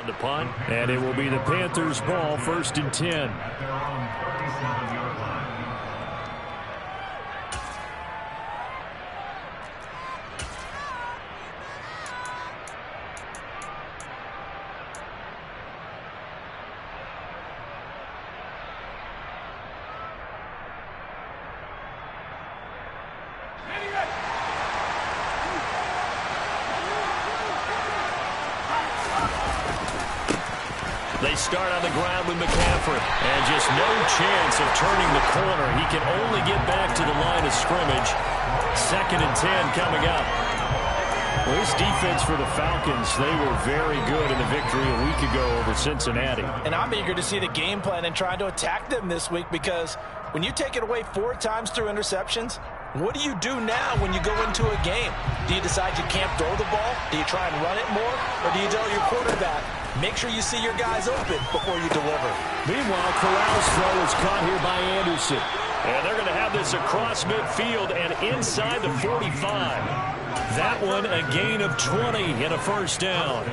on the punt. And it will be the Panthers' ball, 1st and 10. They start on the ground with McCaffrey. And just no chance of turning the corner. He can only get back to the line of scrimmage. 2nd and 10 coming up. Well, this defense for the Falcons, they were very good in the victory a week ago over Cincinnati. And I'm eager to see the game plan and trying to attack them this week, because when you take it away 4 times through interceptions, what do you do now when you go into a game? Do you decide you can't throw the ball? Do you try and run it more? Or do you tell your quarterback, make sure you see your guys open before you deliver? Meanwhile, Corral's throw is caught here by Anderson. And they're going to have this across midfield and inside the 45. That one a gain of 20 and a 1st down.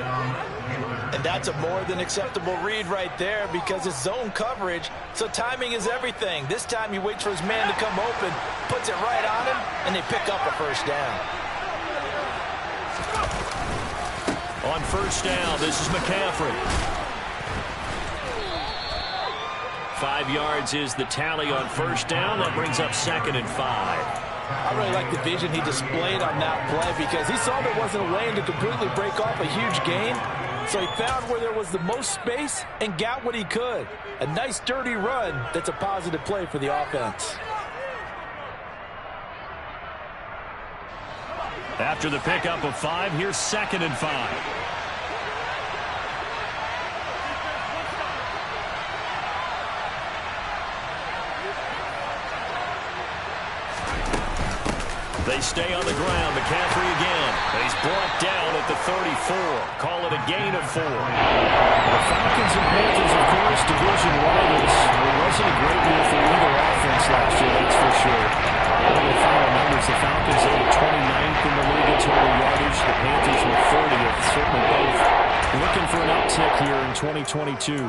And that's a more than acceptable read right there, because it's zone coverage, so timing is everything. This time he waits for his man to come open, puts it right on him, and they pick up a 1st down. On 1st down, this is McCaffrey. 5 yards is the tally on 1st down. That brings up 2nd and 5. I really like the vision he displayed on that play, because he saw there wasn't a lane to completely break off a huge gain. So he found where there was the most space and got what he could. A nice, dirty run that's a positive play for the offense. After the pickup of 5, here's 2nd and 5. They stay on the ground. McCaffrey again. He's brought down at the 34. Call it a gain of 4. The Falcons and Panthers, of course, division rivals. It wasn't a great year for either offense last year, that's for sure. The final numbers, the Falcons are 29th in the league in total yardage. The Panthers were 40th. Certainly both looking for an uptick here in 2022.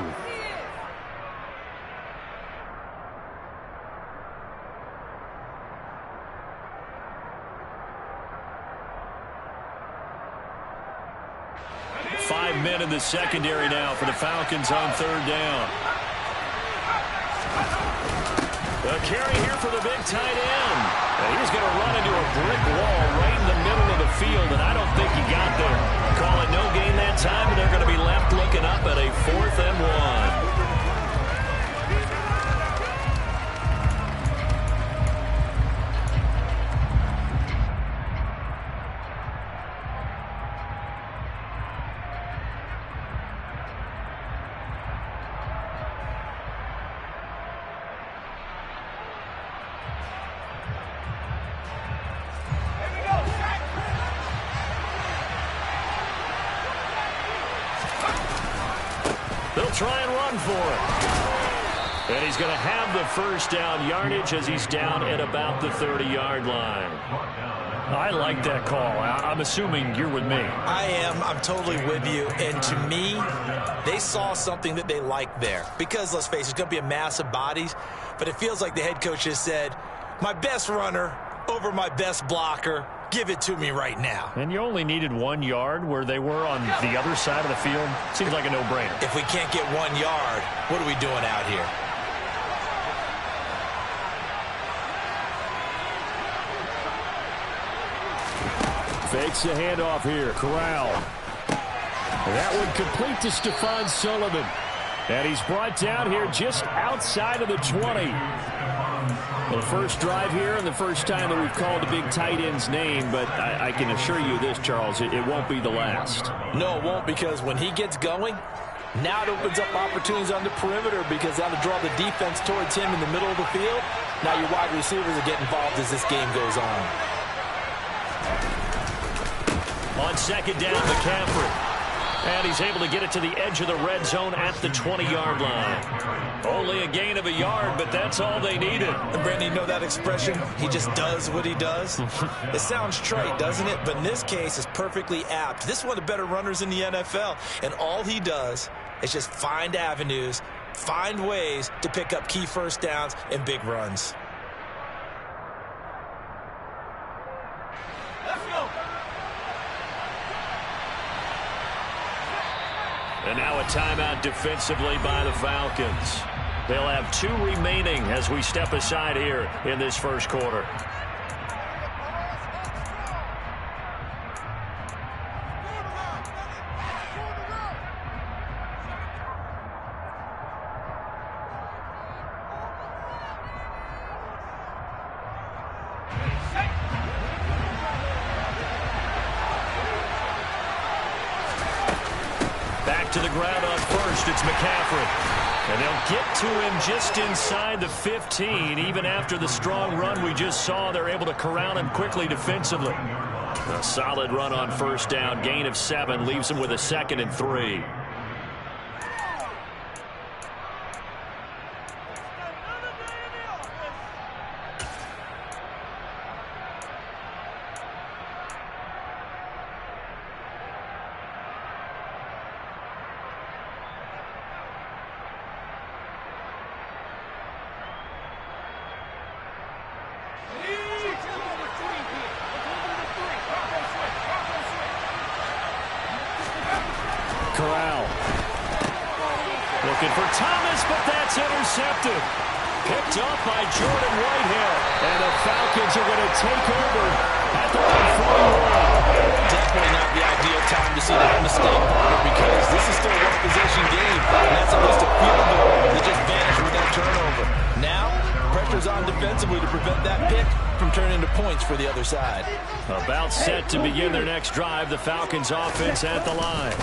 Men in the secondary now for the Falcons on 3rd down. A carry here for the big tight end. And he's going to run into a brick wall right in the middle of the field, and I don't think he got there. Call it no gain that time, and they're going to be left looking up at a 4th and 1. They'll try and run for it. And he's going to have the 1st down yardage as he's down at about the 30-yard line. I like that call. I'm assuming you're with me. I am. I'm totally with you. And to me, they saw something that they liked there. Because, let's face it, it's going to be a mass of bodies. But it feels like the head coach just said, my best runner over my best blocker. Give it to me right now. And you only needed 1 yard where they were on the other side of the field. Seems like a no-brainer. If we can't get 1 yard, what are we doing out here? Fakes the handoff here. Corral. That would complete to Stephon Sullivan. And he's brought down here just outside of the 20. Well, the first drive here and the first time that we've called the big tight end's name, but I can assure you this, Charles, it won't be the last. No, it won't, because when he gets going, now it opens up opportunities on the perimeter, because that'll draw the defense towards him in the middle of the field. Now your wide receivers will get involved as this game goes on. On 2nd down, McCaffrey. And he's able to get it to the edge of the red zone at the 20-yard line. Only a gain of a yard, but that's all they needed. And Brandon, you know that expression? He just does what he does. It sounds trite, doesn't it? But in this case, it's perfectly apt. This is one of the better runners in the NFL. And all he does is just find avenues, find ways to pick up key first downs and big runs. And now a timeout defensively by the Falcons. They'll have 2 remaining as we step aside here in this first quarter. To the ground on first, it's McCaffrey. And they'll get to him just inside the 15. Even after the strong run we just saw, they're able to corral him quickly defensively. A solid run on first down. Gain of 7 leaves him with a 2nd and 3. Corral. Looking for Thomas, but that's intercepted. Picked up by Jordan Whitehead. And the Falcons are going to take over at the 41. Definitely not the ideal time to see that mistake, because this is still a one-possession game. And that's at least a field goal that just vanished with that turnover. Now, pressure's on defensively to prevent that pick from turning into points for the other side. About set to begin their next drive. The Falcons offense at the line.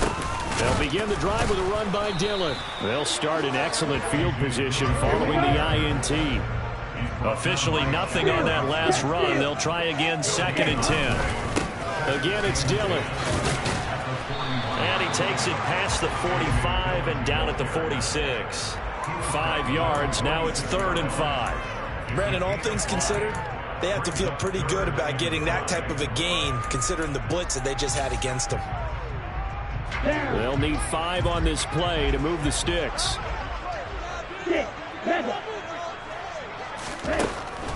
They'll begin the drive with a run by Dillon. They'll start in excellent field position following the INT. Officially nothing on that last run. They'll try again 2nd and 10. Again, it's Dillon. And he takes it past the 45 and down at the 46. 5 yards. Now it's 3rd and 5. Brandon, all things considered, they have to feel pretty good about getting that type of a gain, considering the blitz that they just had against them. They'll need 5 on this play to move the sticks.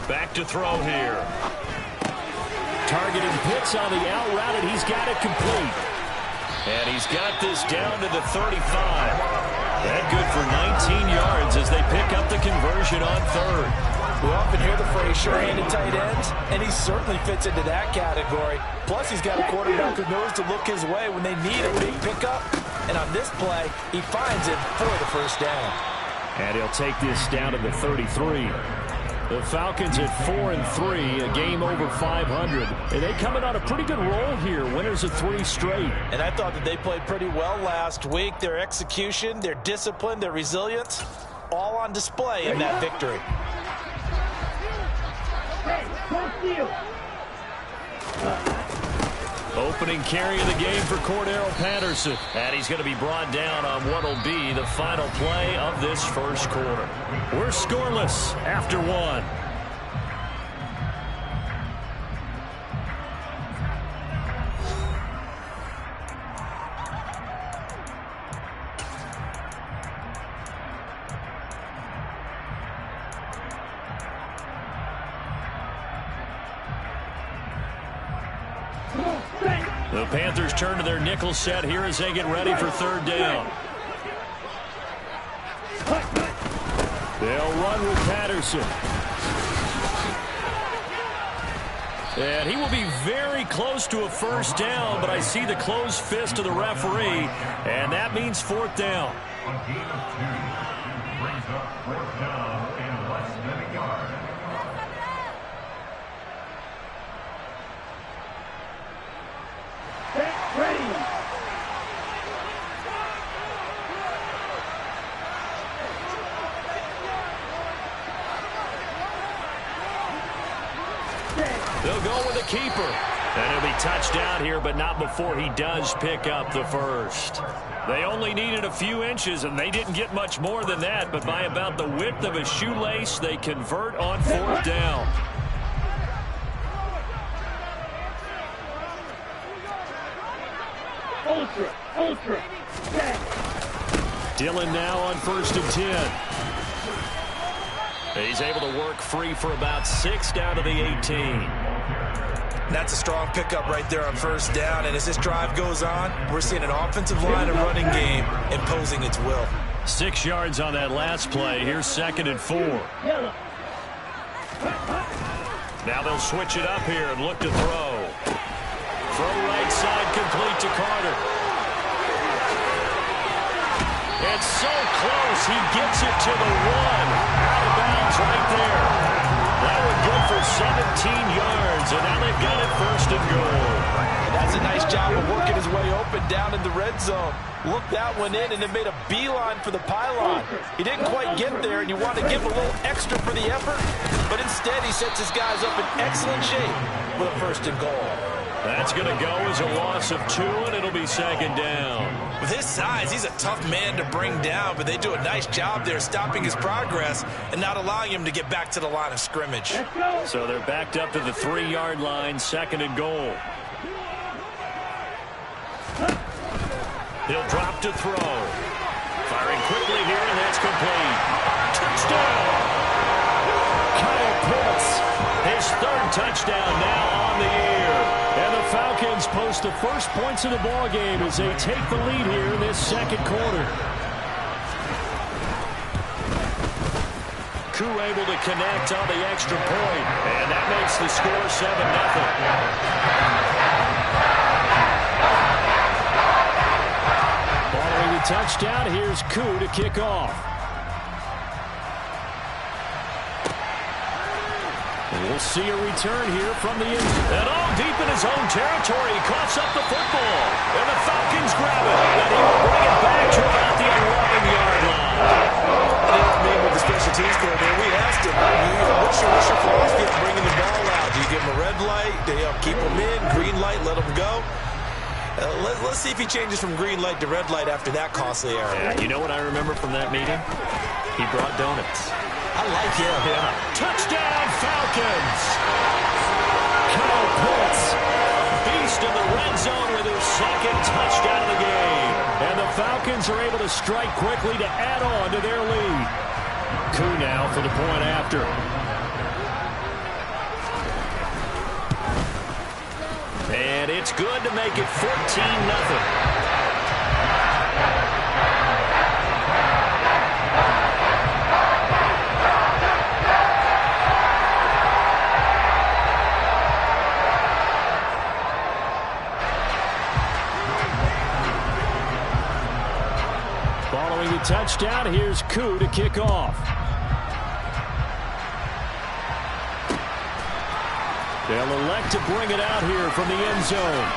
Back to throw here. Targeting Pitts on the out route, and he's got it complete. And he's got this down to the 35. That good for 19 yards as they pick up the conversion on 3rd. We often hear the phrase sure-handed tight ends, and he certainly fits into that category. Plus, he's got a quarterback who knows to look his way when they need a big pickup. And on this play, he finds it for the first down. And he'll take this down to the 33. The Falcons at 4-3, a game over 500. And they coming on a pretty good roll here, winners of 3 straight. And I thought that they played pretty well last week. Their execution, their discipline, their resilience, all on display in that victory. Opening carry of the game for Cordero Patterson. And he's going to be brought down on what will be the final play of this first quarter. We're scoreless after 1. The Panthers turn to their nickel set here as they get ready for 3rd down. They'll run with Patterson. And he will be very close to a first down, but I see the closed fist of the referee, and that means 4th down. Brings up 4th down and less than a yard. They'll go with a keeper. And he'll be touched out here, but not before he does pick up the first. They only needed a few inches, and they didn't get much more than that, but by about the width of a shoelace, they convert on fourth down. Ultra. Dillon now on 1st and 10. He's able to work free for about 6 down to the 18. That's a strong pickup right there on 1st down, and as this drive goes on, we're seeing an offensive line and running game imposing its will. 6 yards on that last play. Here's 2nd and 4. Now they'll switch it up here and look to throw. Throw right side, complete to Carter. It's so close, he gets it to the 1. Out of bounds right there. That one good for 17 yards, and now they've got it 1st and goal. That's a nice job of working his way open down in the red zone. Looked that one in and it made a beeline for the pylon. He didn't quite get there, and you want to give a little extra for the effort, but instead he sets his guys up in excellent shape with a 1st and goal. That's going to go as a loss of 2, and it'll be 2nd down. With his size, he's a tough man to bring down, but they do a nice job there stopping his progress and not allowing him to get back to the line of scrimmage. So they're backed up to the 3-yard line, 2nd and goal. He'll drop to throw. Firing quickly here, and that's complete. Touchdown! Kyle Pitts, his 3rd touchdown now on the year. And the Falcons post the first points of the ballgame as they take the lead here in this 2nd quarter. Koo able to connect on the extra point, and that makes the score 7-0. Following the touchdown, here's Koo to kick off. We'll see a return here from the end. And all deep in his own territory, he coughs up the football. And the Falcons grab it. And he will bring it back to about the 11-yard line. I mean, with the special teams coordinator, we asked him, what's your philosophy of bringing the ball out? Do you give him a red light? Do you keep him in? Green light, let him go? Let's see if he changes from green light to red light after that costly error. Yeah, you know what I remember from that meeting? He brought donuts. I like him. Yeah. Touchdown, Falcons! Kyle Pitts, beast in the red zone with his 2nd touchdown of the game. And the Falcons are able to strike quickly to add on to their lead. Koo now for the point after. And it's good to make it 14-0. Following the touchdown, here's Koo to kick off. They'll elect to bring it out here from the end zone.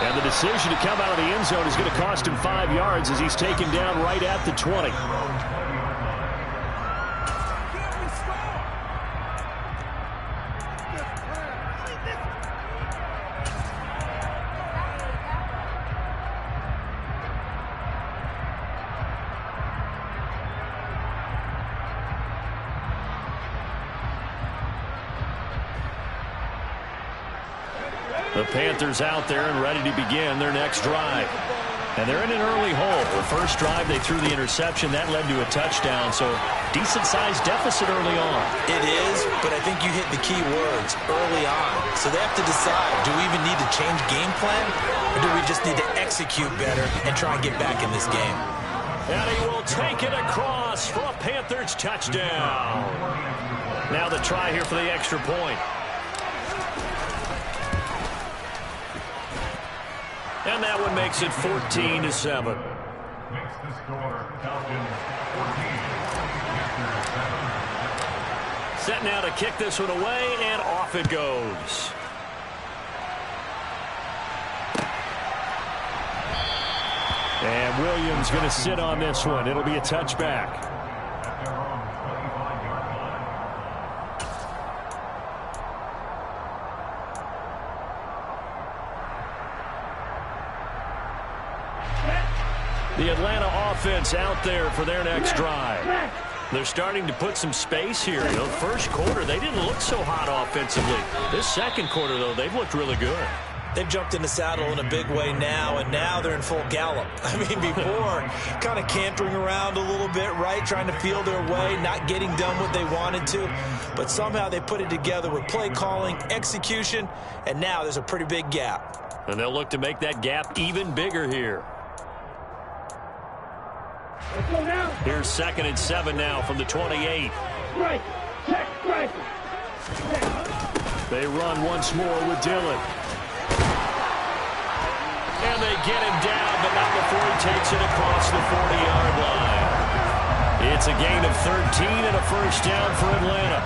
And the decision to come out of the end zone is going to cost him 5 yards as he's taken down right at the 20. The Panthers out there and ready to begin their next drive. And they're in an early hole. The first drive, they threw the interception. That led to a touchdown, so decent-sized deficit early on. It is, but I think you hit the key words, early on. So they have to decide, do we even need to change game plan, or do we just need to execute better and try and get back in this game? And he will take it across for a Panthers touchdown. Now the try here for the extra point. And that one makes it 14-7. Makes the score Falcons 14. Set now to kick this one away, and off it goes. And Williams going to sit on this one. It'll be a touchback. The Atlanta offense out there for their next drive. They're starting to put some space here. You know, first quarter, they didn't look so hot offensively. This second quarter, though, they've looked really good. They've jumped in the saddle in a big way now, and now they're in full gallop. I mean, before, kind of cantering around a little bit, right, trying to feel their way, not getting done what they wanted to. But somehow they put it together with play calling, execution, and now there's a pretty big gap. And they'll look to make that gap even bigger here. Here's 2nd and 7 now from the 28. Right. Check, right. They run once more with Dillon. And they get him down, but not before he takes it across the 40-yard line. It's a gain of 13 and a first down for Atlanta.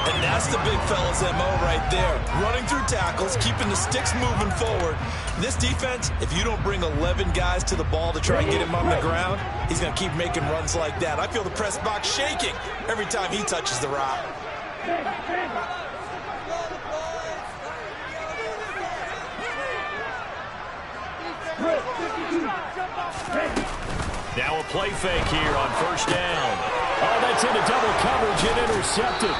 And that's the big fella's MO right there. Running through tackles, keeping the sticks moving forward. This defense, if you don't bring 11 guys to the ball to try and get him on the ground, he's going to keep making runs like that. I feel the press box shaking every time he touches the rock. Now a play fake here on first down. Oh, that's into double coverage and intercepted.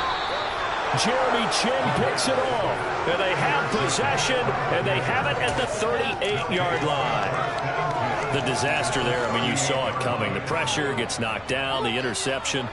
Jeremy Chin picks it off. And they have possession, and they have it at the 38-yard line. The disaster there, I mean, you saw it coming. The pressure gets knocked down, the interception.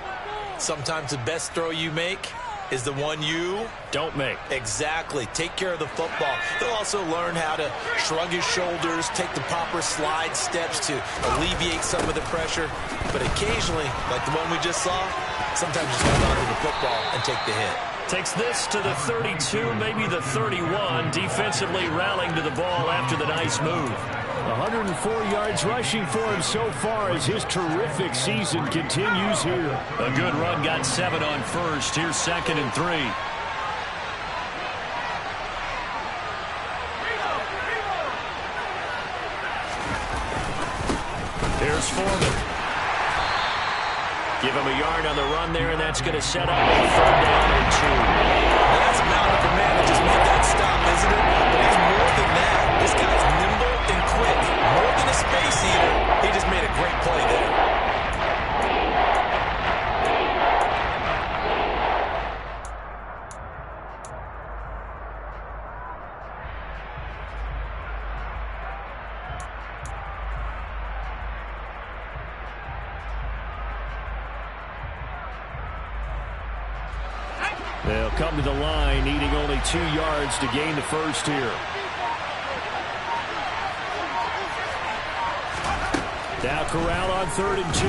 Sometimes the best throw you make is the one you don't make. Exactly. Take care of the football. He'll also learn how to shrug his shoulders, take the proper slide steps to alleviate some of the pressure. But occasionally, like the one we just saw, sometimes just hold on to the football and take the hit. Takes this to the 32, maybe the 31. Defensively rallying to the ball after the nice move. 104 yards rushing for him so far as his terrific season continues here. A good run, got 7 on first. Here's 2nd and 3. Here's Foreman. Give him a yard on the run there, and that's going to set up a 3rd down and 2. That's a mountain of a man that just made that stop, isn't it? But he's more than that. This guy's nimble and quick. More than a space eater. He just made a great play there. They'll come to the line, needing only 2 yards to gain the first here. Now Corral on 3rd and 2.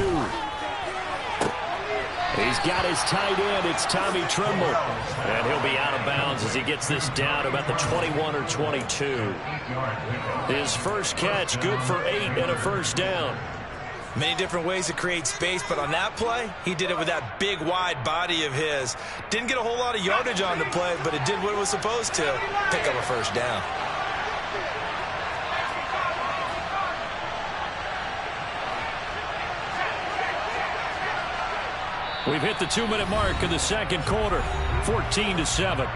He's got his tight end. It's Tommy Tremble. And he'll be out of bounds as he gets this down about the 21 or 22. His first catch, good for 8 and a first down. Many different ways to create space, but on that play, he did it with that big, wide body of his. Didn't get a whole lot of yardage on the play, but it did what it was supposed to. Pick up a first down. We've hit the 2-minute mark of the second quarter, 14-7.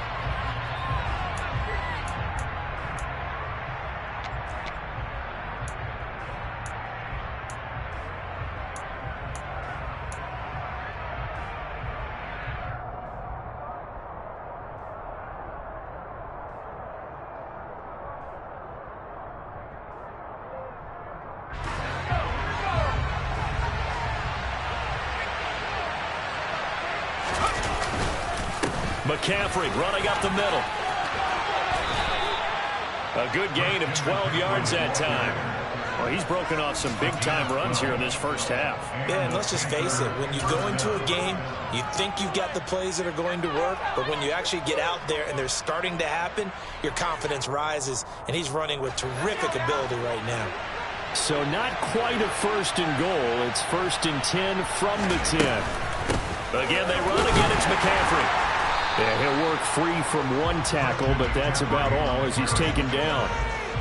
McCaffrey running up the middle. A good gain of 12 yards that time. Well, he's broken off some big-time runs here in this first half. Yeah, and let's just face it. When you go into a game, you think you've got the plays that are going to work, but when you actually get out there and they're starting to happen, your confidence rises, and he's running with terrific ability right now. So not quite a 1st and goal. It's 1st and 10 from the 10. Again, they run again. It's McCaffrey. Yeah, he'll work free from 1 tackle, but that's about all as he's taken down.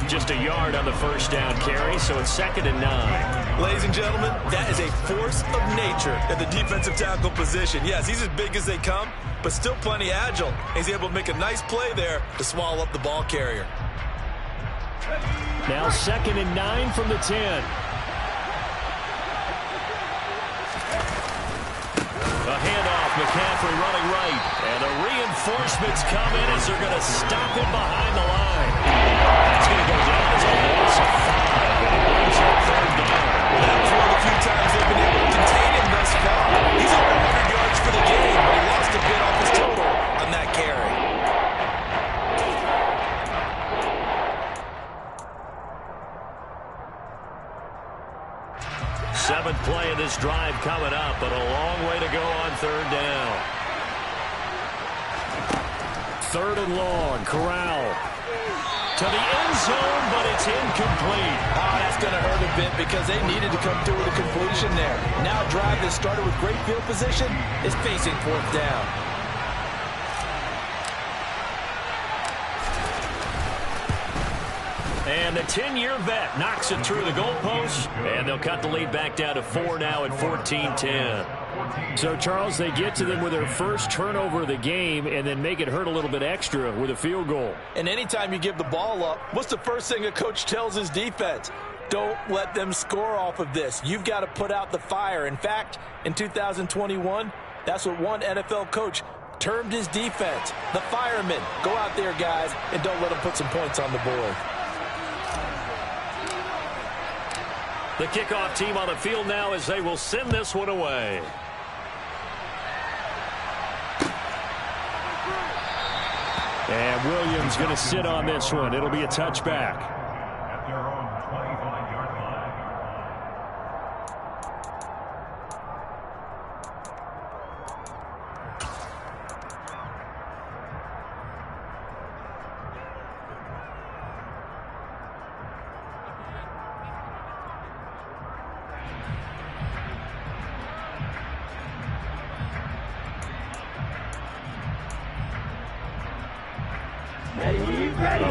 Just a yard on the first down carry, so it's 2nd and 9. Ladies and gentlemen, that is a force of nature at the defensive tackle position. Yes, he's as big as they come, but still plenty agile. He's able to make a nice play there to swallow up the ball carrier. Now 2nd and 9 from the 10. McCaffrey running right. And the reinforcements come in as they're going to stop him behind the line. That's going to go down as a loss of 5. And it brings up third down. That's one of the few times they've been able to contain him thus far. He's over 100 yards for the game, but he lost a bit off his total on that carry. Seventh play of this drive coming up, but a long way to go on third down. Third and long. Corral to the end zone, but it's incomplete. Oh, that's going to hurt a bit because they needed to come through with a completion there. Now a drive that started with great field position is facing fourth down. And the 10-year vet knocks it through the goalpost, and they'll cut the lead back down to 4 now at 14-10. So, Charles, they get to them with their first turnover of the game and then make it hurt a little bit extra with a field goal. And anytime you give the ball up, what's the first thing a coach tells his defense? Don't let them score off of this. You've got to put out the fire. In fact, in 2021, that's what one NFL coach termed his defense. The firemen. Go out there, guys, and don't let them put some points on the board. The kickoff team on the field now as they will send this one away. And Williams going to sit on this one. It'll be a touchback. At their own 25-yard line.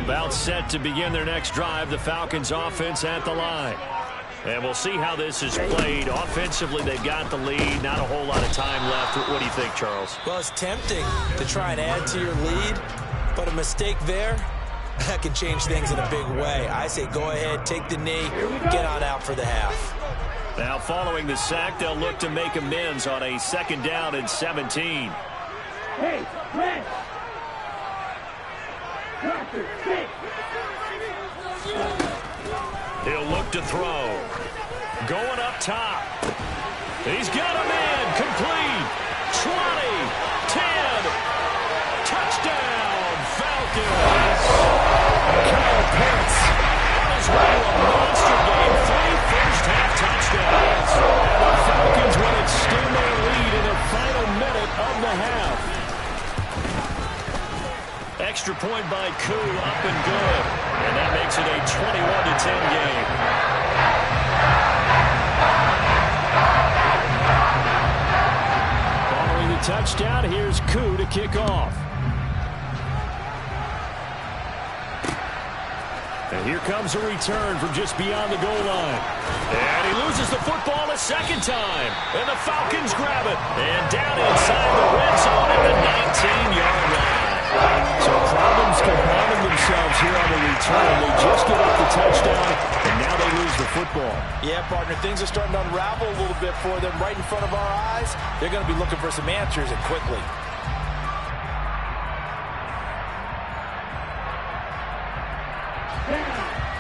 About set to begin their next drive, the Falcons offense at the line. And we'll see how this is played. Offensively, they've got the lead. Not a whole lot of time left. What do you think, Charles? Well, it's tempting to try and add to your lead, but a mistake there, that can change things in a big way. I say go ahead, take the knee, get on out for the half. Now, following the sack, they'll look to make amends on a 2nd down and 17. Hey, man! He'll look to throw. Going up top. He's got a man. Complete. 20. 10. Touchdown, Falcons. Kyle Pitts On his way to a monster game. 3 first-half touchdowns. and the Falcons will extend their lead in the final minute of the half. Extra point by Koo, up and good. And that makes it a 21-10 game. Following the touchdown, here's Koo to kick off. And here comes a return from just beyond the goal line. And he loses the football a second time. And the Falcons grab it. And down inside the red zone at the 19-yard line. So problems compounding themselves here on the return. They just get up the touchdown, and now they lose the football. Yeah, partner, things are starting to unravel a little bit for them right in front of our eyes. They're going to be looking for some answers, and quickly.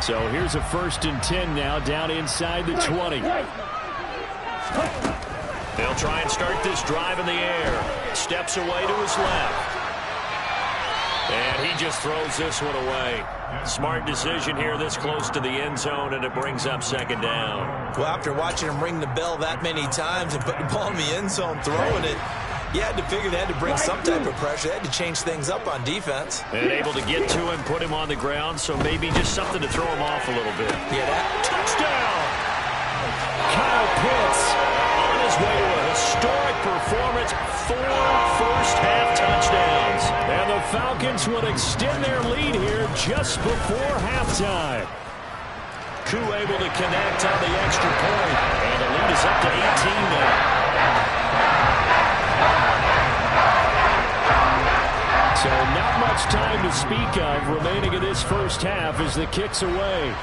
So here's a 1st and 10 now, down inside the 20. They'll try and start this drive in the air. Steps away to his left. And he just throws this one away. Smart decision here this close to the end zone, and it brings up 2nd down. Well, after watching him ring the bell that many times and put the ball in the end zone, throwing it, you had to figure they had to bring some type of pressure. They had to change things up on defense. And able to get to him, put him on the ground, so maybe just something to throw him off a little bit. Yeah, that Touchdown! Kyle Pitts On his way to a historic performance, 4 first-half touchdowns. and the Falcons will extend their lead here just before halftime. Koo able to connect on the extra point, and the lead is up to 18 now. So not much time to speak of remaining in this first half as the kick's away.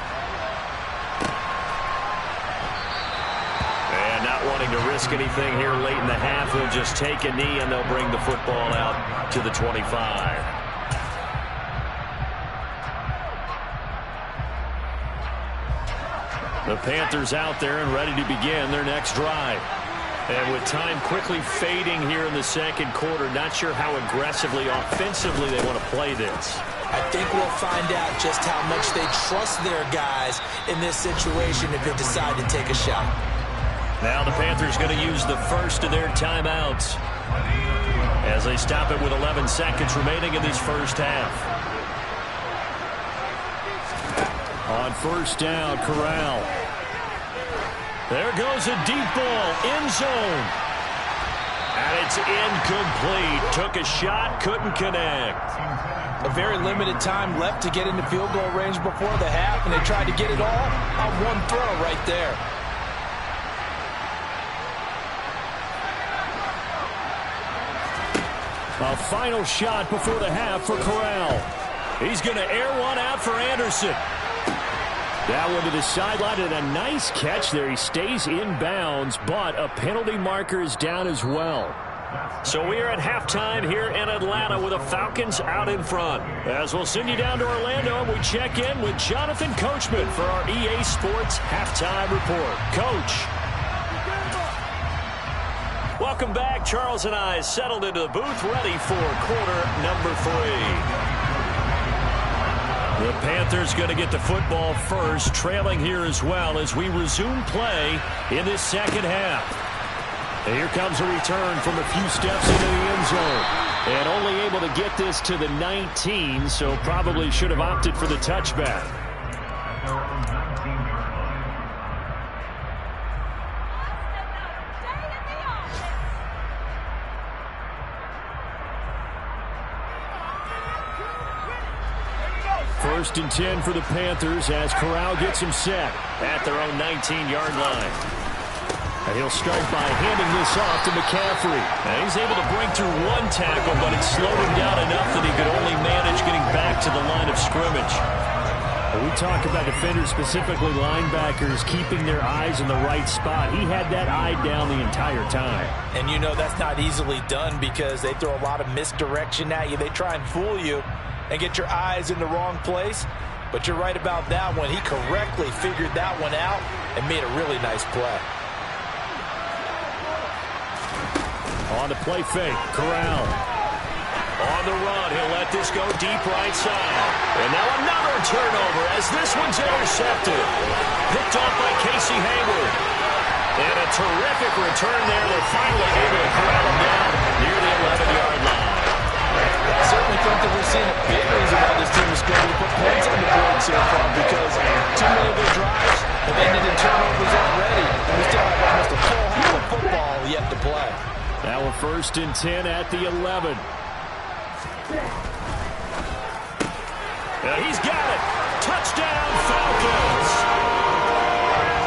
And not wanting to risk anything here late in the half, they'll just take a knee, and they'll bring the football out to the 25. The Panthers out there and ready to begin their next drive. And with time quickly fading here in the second quarter, not sure how aggressively, offensively they want to play this. I think we'll find out just how much they trust their guys in this situation if they decide to take a shot. Now the Panthers going to use the first of their timeouts as they stop it with 11 seconds remaining in this first half. On first down, Corral. There goes a deep ball, end zone. And it's incomplete. Took a shot, couldn't connect. A very limited time left to get into field goal range before the half, and they tried to get it all on one throw right there. A final shot before the half for Corral. He's going to air one out for Anderson. That one to the sideline, and a nice catch there. He stays in bounds, but a penalty marker is down as well. So we are at halftime here in Atlanta with the Falcons out in front. As we'll send you down to Orlando, and we check in with Jonathan Coachman for our EA Sports Halftime Report. Coach. Welcome back. Charles and I settled into the booth, ready for quarter number 3. The Panthers going to get the football first, trailing here as well as we resume play in this second half. And here comes a return from a few steps into the end zone. And only able to get this to the 19, so probably should have opted for the touchback. First and 10 for the Panthers as Corral gets him set at their own 19-yard line. And he'll start by handing this off to McCaffrey. And he's able to break through one tackle, but it slowed him down enough that he could only manage getting back to the line of scrimmage. We talk about defenders, specifically linebackers, keeping their eyes in the right spot. He had that eye down the entire time. And you know that's not easily done because they throw a lot of misdirection at you. They try and fool you and get your eyes in the wrong place. But you're right about that one. He correctly figured that one out and made a really nice play. On the play fake, Corral. On the run, he'll let this go deep right side. And now another turnover as this one's intercepted. Picked off by Casey Hayward. And a terrific return there. They're finally able to corral him down near the 11-yard line. I certainly think that we're seeing a big reason why this team is going to put points on the board so far because too many of their drives have ended in turnovers already. And we still have almost a full half of football yet to play. Now a first and 10 at the 11. He's got it. Touchdown, Falcons.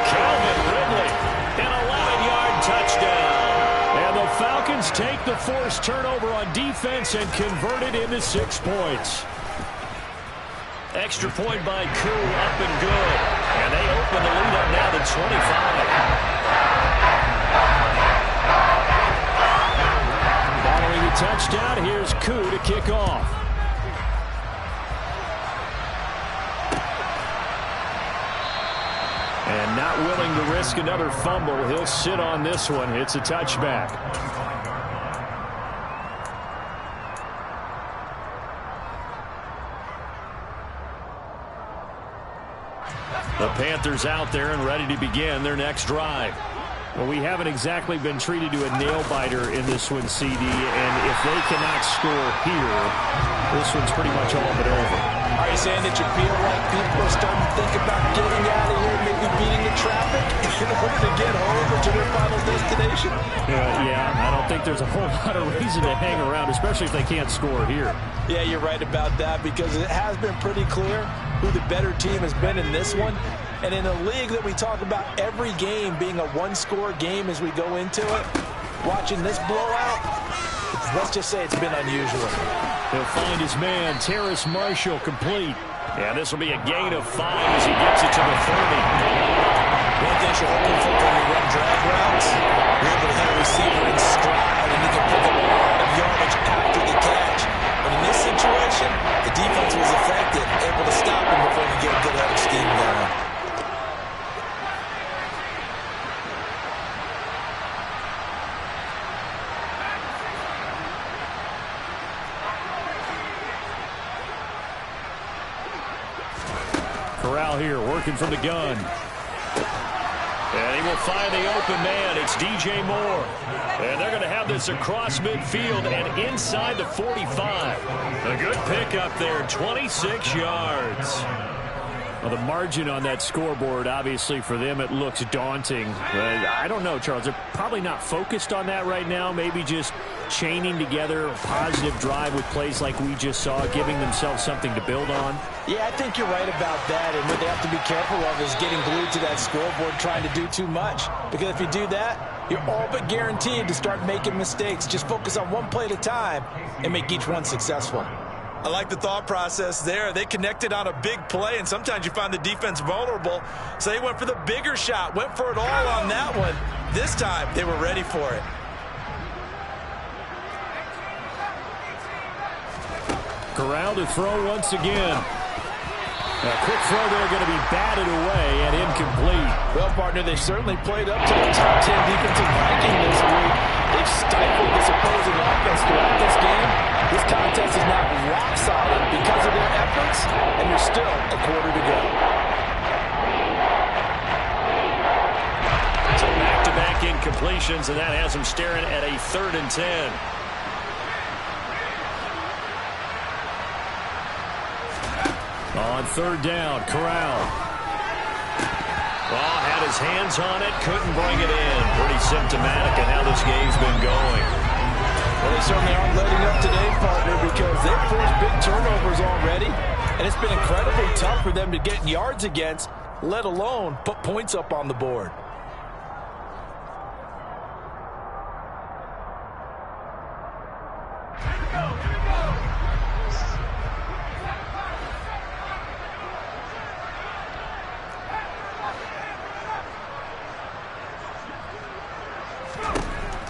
Calvin Ridley, an 11-yard touchdown. And the Falcons take the forced turnover on defense and convert it into 6 points. Extra point by Koo, up and good. And they open the lead up now to 25. Following the touchdown, here's Koo to kick off. And not willing to risk another fumble, he'll sit on this one. It's a touchback. The Panthers out there and ready to begin their next drive. Well, we haven't exactly been treated to a nail-biter in this one, CD, and if they cannot score here, this one's pretty much all but over. Are you saying that you feel like people are starting to think about getting out of here, maybe beating the traffic in order to get home or to their final destination? Yeah, I don't think there's a whole lot of reason to hang around, especially if they can't score here. Yeah, you're right about that because it has been pretty clear who the better team has been in this one. And in a league that we talk about every game being a one-score game as we go into it, watching this blowout, let's just say it's been unusual. He'll find his man, Terrace Marshall, complete. And this will be a gain of 5 as he gets it to the 30. One thing you're hoping for when you run drag routes, you're able to hit a receiver in stride, and Corral here working from the gun. And he will find the open man. It's DJ Moore. And they're going to have this across midfield and inside the 45. A good pickup there, 26 yards. Well, the margin on that scoreboard, obviously, for them, it looks daunting. I don't know, Charles. They're probably not focused on that right now. Maybe just chaining together a positive drive with plays like we just saw, giving themselves something to build on. Yeah, I think you're right about that. And what they have to be careful of is getting glued to that scoreboard trying to do too much. Because if you do that, you're all but guaranteed to start making mistakes. Just focus on one play at a time and make each one successful. I like the thought process there. They connected on a big play, and sometimes you find the defense vulnerable. So they went for the bigger shot, went for it all on that one. This time, they were ready for it. Corral to throw once again. A quick throw there going to be batted away and incomplete. Well, partner, they certainly played up to the top 10 defensive ranking this week. They've stifled this opposing offense throughout this game. This contest is now rock solid because of their efforts, and there's still a quarter to go. So back-to-back incompletions, and that has them staring at a 3rd and 10. On 3rd down, Corral. Well, had his hands on it, couldn't bring it in. Pretty symptomatic of how this game's been going. Well, they certainly aren't letting up today, partner, because they've forced big turnovers already, and it's been incredibly tough for them to get yards against, let alone put points up on the board.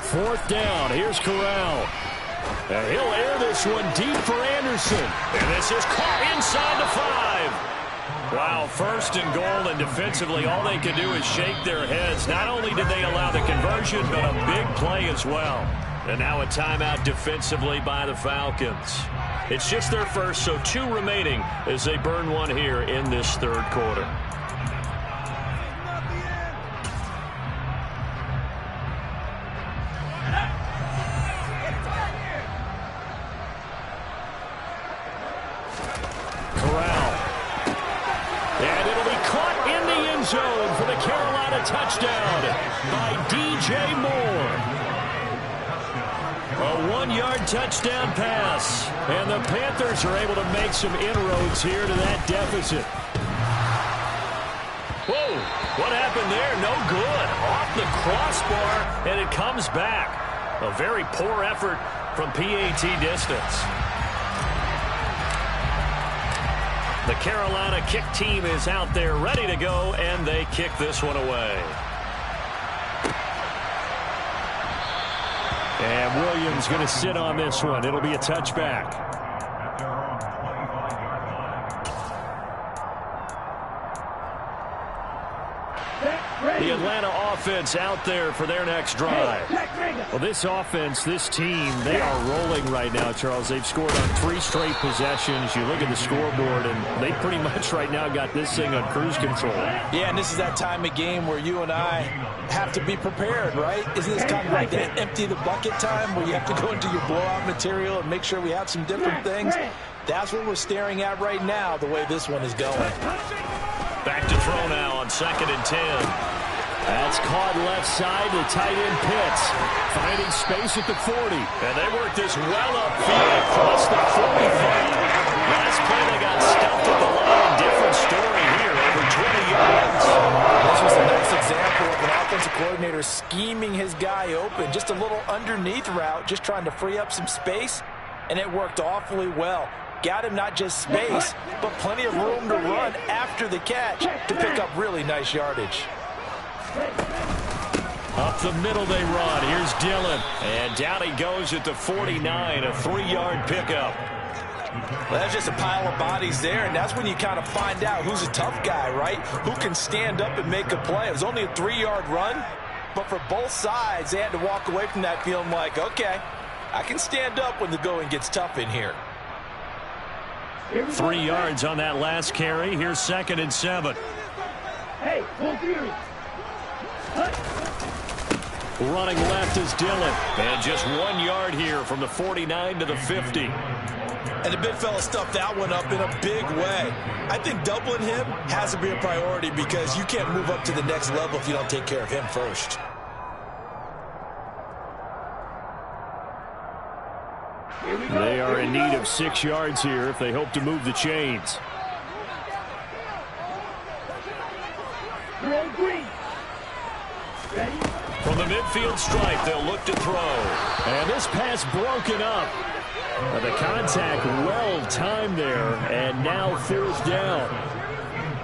Fourth down, here's Corral. And he'll air this one deep for Anderson. And this is caught inside the 5. Wow, 1st and goal, and defensively all they could do is shake their heads. Not only did they allow the conversion, but a big play as well. And now a timeout defensively by the Falcons. It's just their first, so 2 remaining as they burn one here in this 3rd quarter. Zone for the Carolina touchdown by DJ Moore. A 1-yard touchdown pass. And the Panthers are able to make some inroads here to that deficit. Whoa, what happened there? No good. Off the crossbar, and it comes back. A very poor effort from PAT distance. The Carolina kick team is out there ready to go, and they kick this one away. And Williams going to sit on this one. It'll be a touchback. The Atlanta offense out there for their next drive. Well, this offense, this team, they are rolling right now, Charles. They've scored on 3 straight possessions. You look at the scoreboard, and they pretty much right now got this thing on cruise control. Yeah, and this is that time of game where you and I have to be prepared, right? Isn't this kind of like that empty the bucket time where you have to go into your blowout material and make sure we have some different things? That's what we're staring at right now, the way this one is going. Back to throw now on 2nd and 10. That's caught left side to tight end Pitts. Finding space at the 40. And they work this well upfield across the 45. Last play they got stuffed at the line. Different story here, over 20 yards. This was a nice example of an offensive coordinator scheming his guy open. Just a little underneath route, just trying to free up some space, and it worked awfully well. Got him not just space, but plenty of room to run after the catch to pick up really nice yardage. Up the middle they run. Here's Dillon. And down he goes at the 49, a 3-yard pickup. Well, that's just a pile of bodies there, and that's when you kind of find out who's a tough guy, right? Who can stand up and make a play. It was only a 3-yard run, but for both sides, they had to walk away from that feeling like, okay, I can stand up when the going gets tough in here. 3 yards on that last carry. Here's 2nd and 7. Hey, full fury. Running left is Dillon. And just 1 yard here from the 49 to the 50. And the big fella stuffed that one up in a big way. I think doubling him has to be a priority because you can't move up to the next level if you don't take care of him first. They are in need of 6 yards here if they hope to move the chains. From the midfield stripe, they'll look to throw. And this pass broken up. The contact well timed there, and now 4th down.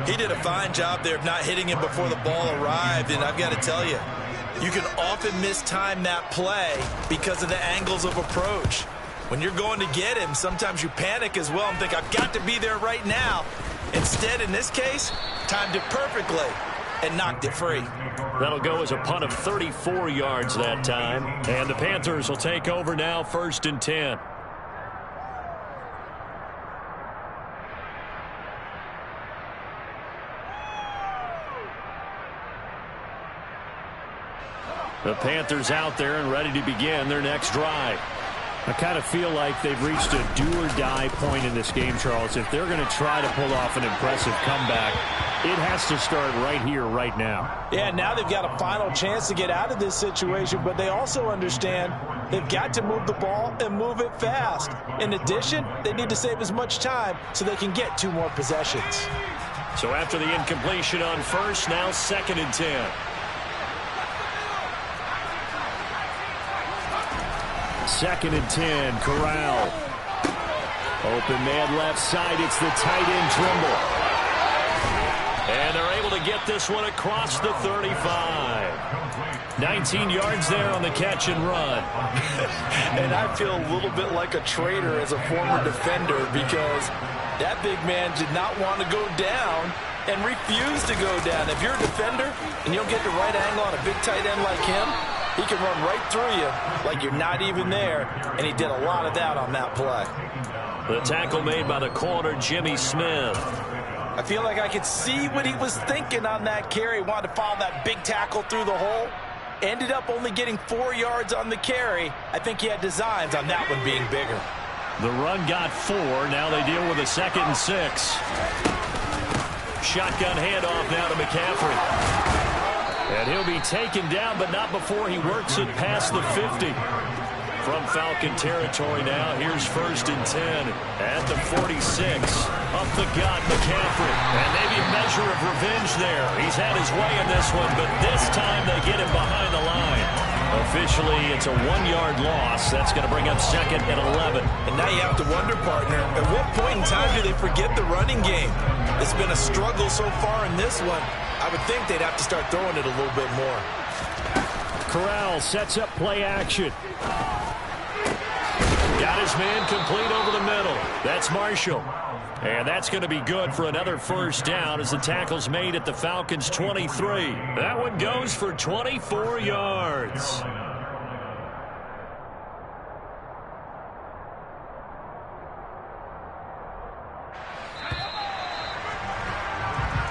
He did a fine job there of not hitting him before the ball arrived, and I've got to tell you, you can often mistime that play because of the angles of approach. When you're going to get him, sometimes you panic as well and think, I've got to be there right now. Instead, in this case, timed it perfectly and knocked it free. That'll go as a punt of 34 yards that time. And the Panthers will take over now, 1st and 10. The Panthers out there and ready to begin their next drive. I kind of feel like they've reached a do-or-die point in this game, Charles. If they're going to try to pull off an impressive comeback, it has to start right here, right now. Yeah, now they've got a final chance to get out of this situation, but they also understand they've got to move the ball and move it fast. In addition, they need to save as much time so they can get 2 more possessions. So after the incompletion on 1st, now 2nd and 10. 2nd and 10, Corral. Open man left side, it's the tight end Trimble. And they're able to get this one across the 35. 19 yards there on the catch and run. And I feel a little bit like a traitor as a former defender because that big man did not want to go down and refused to go down. If you're a defender and you don't get the right angle on a big tight end like him, he can run right through you like you're not even there, and he did a lot of that on that play. The tackle made by the corner, Jimmy Smith. I feel like I could see what he was thinking on that carry. Wanted to follow that big tackle through the hole. Ended up only getting 4 yards on the carry. I think he had designs on that one being bigger. The run got 4. Now they deal with a 2nd and 6. Shotgun handoff now to McCaffrey. And he'll be taken down, but not before he works it past the 50. From Falcon territory now, here's 1st and 10 at the 46. Up the gut, McCaffrey. And maybe a measure of revenge there. He's had his way in this one, but this time they get him behind the line. Officially, it's a 1-yard loss. That's going to bring up 2nd and 11. And now you have to wonder, partner, at what point in time do they forget the running game? It's been a struggle so far in this one. I would think they'd have to start throwing it a little bit more. Corral sets up play action. Got his man complete over the middle. That's Marshall. And that's going to be good for another 1st down as the tackle's made at the Falcons' 23. That one goes for 24 yards.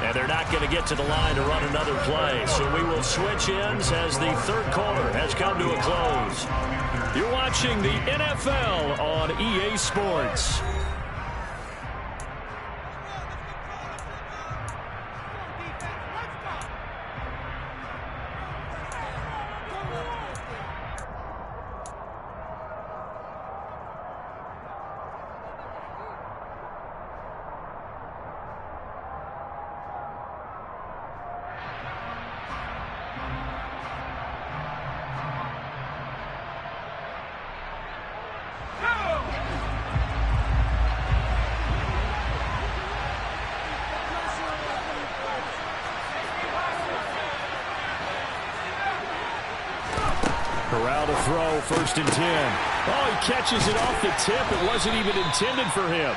And they're not going to get to the line to run another play. So we will switch ends as the 3rd quarter has come to a close. You're watching the NFL on EA Sports. Corral to throw, 1st and 10. Oh, he catches it off the tip. It wasn't even intended for him.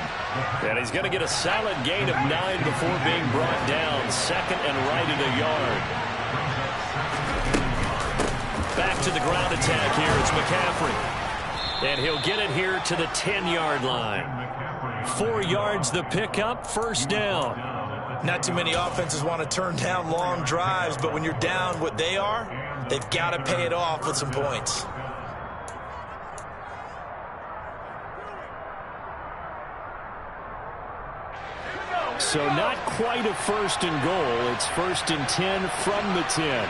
And he's going to get a solid gain of 9 before being brought down. 2nd and right at a yard. Back to the ground attack here. It's McCaffrey. And he'll get it here to the 10-yard line. 4 yards the pickup, first down. Not too many offenses want to turn down long drives, but when you're down what they are, they've got to pay it off with some points. So not quite a first and goal. It's 1st and 10 from the 10.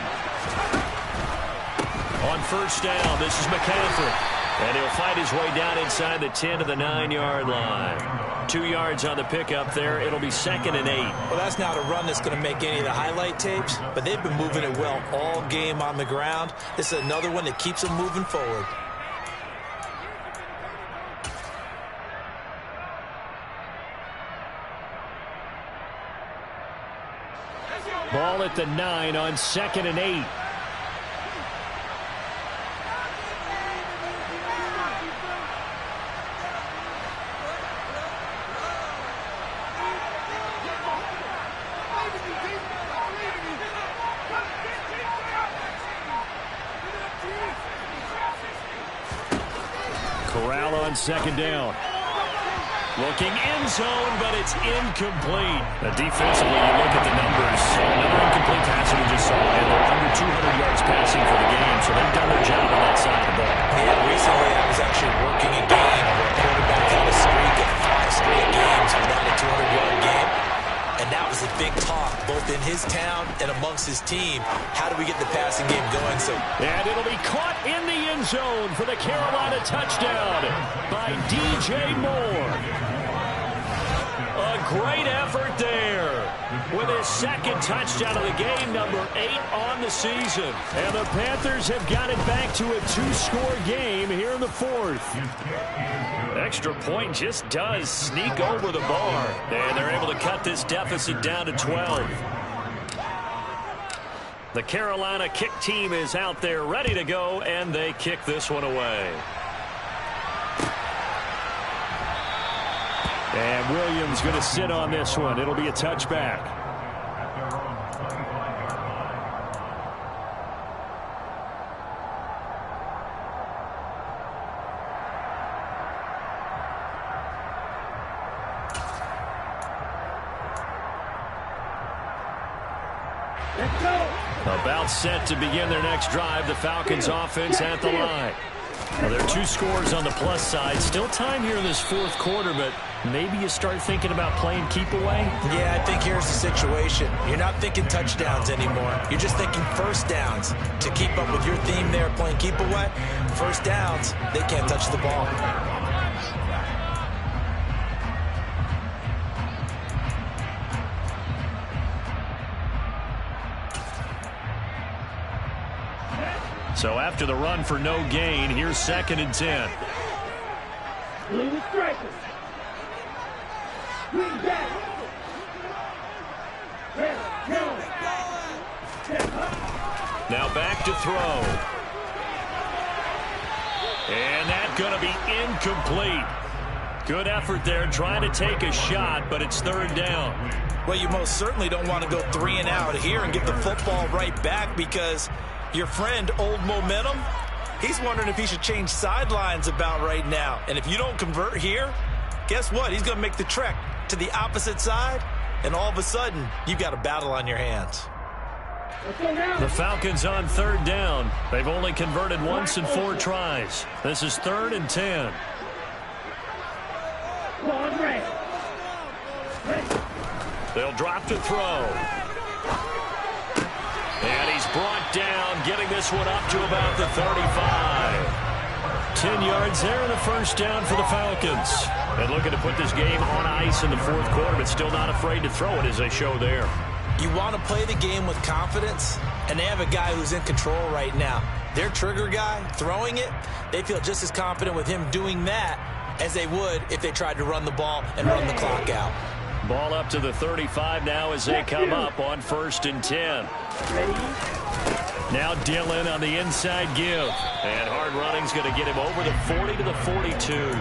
On first down, this is McCaffrey. And he'll fight his way down inside the 10 to the 9-yard line. 2 yards on the pickup there. It'll be 2nd and 8. Well, that's not a run that's going to make any of the highlight tapes, but they've been moving it well all game on the ground. This is another one that keeps them moving forward. Ball at the 9 on 2nd and 8. Corral on 2nd down. Looking end zone, but it's incomplete. Defensively, you look at the numbers. Another incomplete pass we just saw, and they're under 200 yards passing for the game, so they've done their job on that side of the ball. Yeah, recently I was actually working a game where a quarterback had a streak of 5 straight games without a 200-yard game, and that was a big talk, both in his town and amongst his team. How do we get the passing game going? And it'll be caught in the end zone for the Carolina touchdown by DJ Moore. A great effort there with his 2nd touchdown of the game, number 8 on the season. And the Panthers have got it back to a 2-score game here in the 4th. Extra point just does sneak over the bar, and they're able to cut this deficit down to 12. The Carolina kick team is out there ready to go, and they kick this one away. And Williams going to sit on this one. It'll be a touchback. Let's go. About set to begin their next drive. The Falcons offense at the line. Well, there are 2 scores on the plus side. Still time here in this 4th quarter, but maybe you start thinking about playing keep away? Yeah, I think here's the situation. You're not thinking touchdowns anymore. You're just thinking first downs. To keep up with your theme there, playing keep away, first downs, they can't touch the ball. So after the run for no gain, here's 2nd and 10. Lead strikers. Lead back. Now back to throw. And that's going to be incomplete. Good effort there trying to take a shot, but it's 3rd down. Well, you most certainly don't want to go 3 and out here and get the football right back, because your friend, Old Momentum, he's wondering if he should change sidelines about right now. And if you don't convert here, guess what? He's going to make the trek to the opposite side, and all of a sudden, you've got a battle on your hands. The Falcons on 3rd down. They've only converted once in 4 tries. This is 3rd and 10. They'll drop to throw. And he's brought down, getting this one up to about the 35. 10 yards there and a first down for the Falcons. And looking to put this game on ice in the 4th quarter, but still not afraid to throw it as they show there. You want to play the game with confidence, and they have a guy who's in control right now. Their trigger guy, throwing it, they feel just as confident with him doing that as they would if they tried to run the ball and run the clock out. Ball up to the 35 now as they come up on 1st and 10. Now Dillon on the inside give. And hard running's going to get him over the 40 to the 42.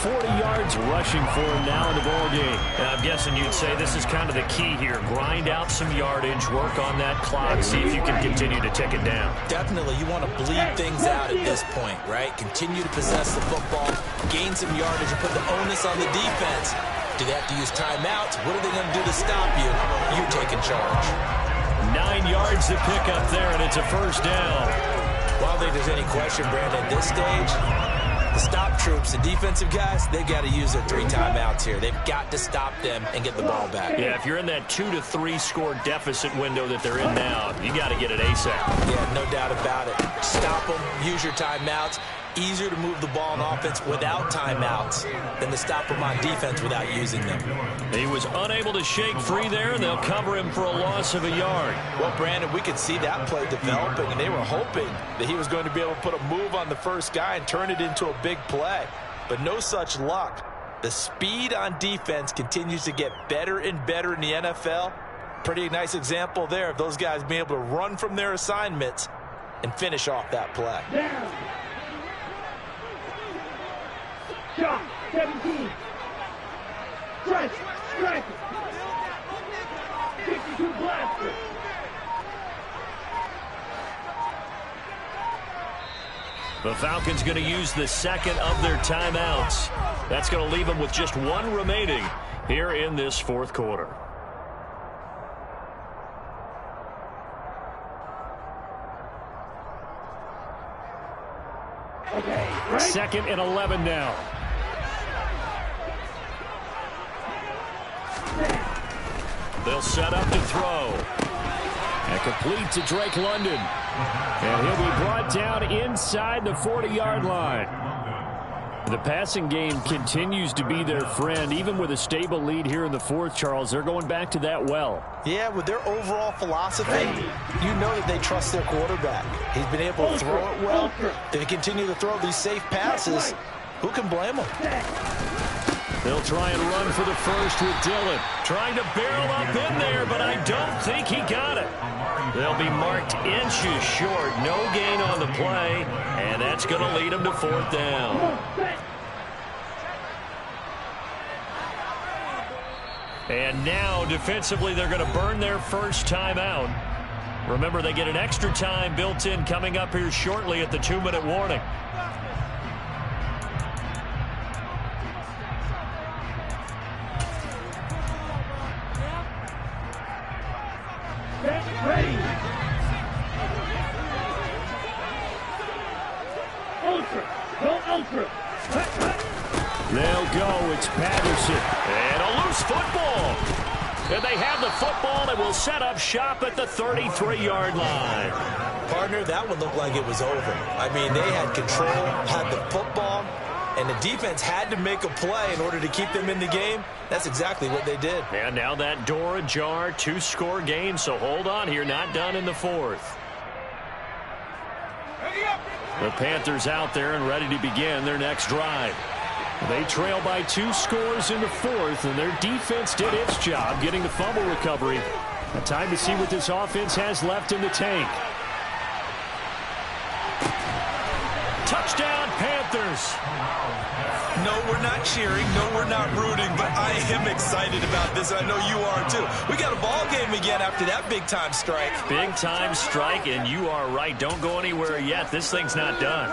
40 yards rushing for him now in the ballgame. And I'm guessing you'd say this is kind of the key here. Grind out some yardage, work on that clock, see if you can continue to tick it down. Definitely, you want to bleed things out at this point, right? Continue to possess the football, gain some yardage, and put the onus on the defense. Do they have to use timeouts? What are they going to do to stop you? You taking charge. 9 yards to pick up there, and it's a first down. Well, I don't think there's any question, Brandon, at this stage, the stop troops, the defensive guys, they've got to use their 3 timeouts here. They've got to stop them and get the ball back. Yeah, if you're in that 2 to 3 score deficit window that they're in now, you got to get it ASAP. Yeah, no doubt about it. Stop them, use your timeouts. Easier to move the ball on offense without timeouts than to stop them on defense without using them. He was unable to shake free there, and they'll cover him for a loss of a yard. Well, Brandon, we could see that play developing, and they were hoping that he was going to be able to put a move on the first guy and turn it into a big play. But no such luck. The speed on defense continues to get better and better in the NFL. Pretty nice example there of those guys being able to run from their assignments and finish off that play. Down. Shot, 17. Strike, strike. 52 blaster. The Falcons going to use the second of their timeouts. That's going to leave them with just 1 remaining here in this fourth quarter. Okay, right. 2nd and 11 now. They'll set up to throw. And complete to Drake London. And he'll be brought down inside the 40-yard line. The passing game continues to be their friend. Even with a stable lead here in the fourth, Charles, they're going back to that well. Yeah, with their overall philosophy, you know that they trust their quarterback. He's been able to throw it well. They continue to throw these safe passes. Who can blame them? They'll try and run for the first with Dillon. Trying to barrel up in there, but I don't think he got it. They'll be marked inches short. No gain on the play, and that's going to lead them to 4th down. And now, defensively, they're going to burn their first timeout. Remember, they get an extra time built in coming up here shortly at the 2-minute warning. Ready. Ultra. Go ultra. They'll go. It's Patterson. And a loose football. And they have the football and will set up shop at the 33-yard line. Partner, that one looked like it was over. I mean, they had control, had the football, and the defense had to make a play in order to keep them in the game. That's exactly what they did. And now that door ajar, 2-score game, so hold on here, not done in the fourth. The Panthers out there and ready to begin their next drive. They trail by 2 scores in the fourth, and their defense did its job getting the fumble recovery. A time to see what this offense has left in the tank. Touchdown, Panthers. No, we're not cheering. No, we're not rooting, but I am excited about this. I know you are too. We got a ball game again after that big-time strike. Big-time strike, and you are right. Don't go anywhere yet. This thing's not done.